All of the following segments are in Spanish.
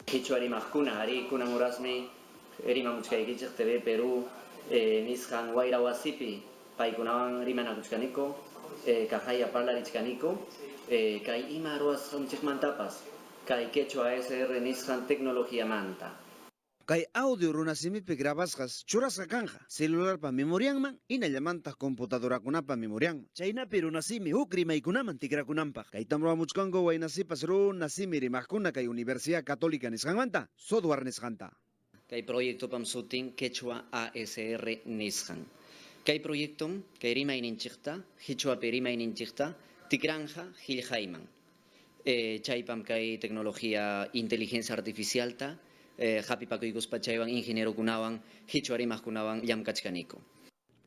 Hichuari mahkuna, ari kuna murasmi, erimamuchka ikichik TV Perú, niskan Guaira Wasipi, paikunawan rimanakuchkaniko, kajaya parlarichkaniko, kai ima ruas mantapas, kai quechua SR niskan tecnología manta. Kay audio runasimipi grabasqas churasqa kanja celularpa memorianman hinallamanta computadorakunapa memorianman. Chaynapi runasimi huk rimaykunaman tikrakunanpaq. Kaytam ruwamuchkanku waynasipas runasimi rimaqkuna kay Universidad Católica nisqanmanta software nisqanta. Kay proyectopam sutin quechua ASR nisqan. Kay proyectom kay rimayninchikta, hichuapi rimayninchikta, tikranja hiljayman. Chaypam kay tecnología inteligencia artificialta, happy pakuykospa chaywan ingeniero kunawan, hichuarimaq kunawan llamkachkaniko.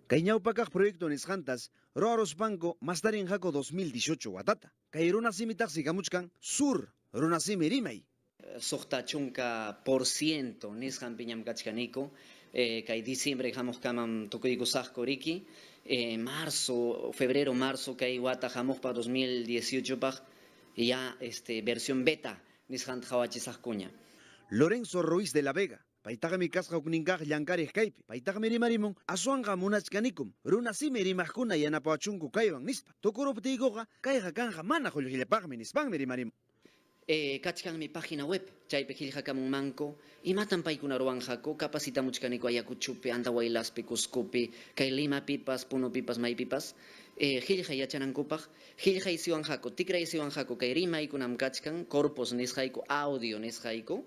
Kay ñawpakaq proyecto nisqantas ruwaruspanku mastarin hako 2018 watata. Kay runasimitaqsi kamuchkan sur runasimi rimay. Suqta chunka % nisqanpi llamkachkaniko, kay diciembre hamuqkaman tukuykusaqku riki, febrero, marzo kay wata hamuqpa 2018 paq ya versión beta nisqanta hawachisaqkuña. Lorenzo Ruiz de la Vega. Paitagami kasqa hukninkaq llankariq kaypi. Paitagami rimarimun aswanqa munachkanikum. Runasimi rimaqkuna yanapawachunku kaywan nispa. Tukuruptiykuqa kayqa kanja mana qullqillapaqmi nispanmi rimarimun. Kachkan mi página web, chaype hiljakamunmanko, imatan paykuna ruwanjako, capacitamuchkaniko Ayacuchupi, Andahuaylaspi, Cuscopi, kay Limapipas, Punopipas, Maypipas, hiljay yachanankupaq, hiljay siwanjako, tikray siwanjako, kay rimaykunam kachkan, corpus nisqayku, audio nisqayku,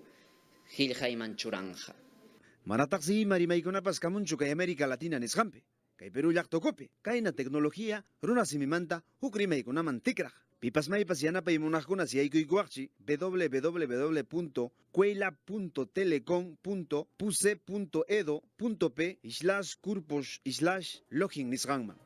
hiljayman churanja. Manataqsi ima rimaykunapas kamunchu kay América Latina nisqanpi. Kay Perú llaqtukupi, kayna tecnología runasimimanta huk rimaykunaman tikraq. Pipas maypas yanapay munaqkuna siyaykuykuwaqchi www.cuela.telecom.puse.edo.p/curpos/login nisqanman.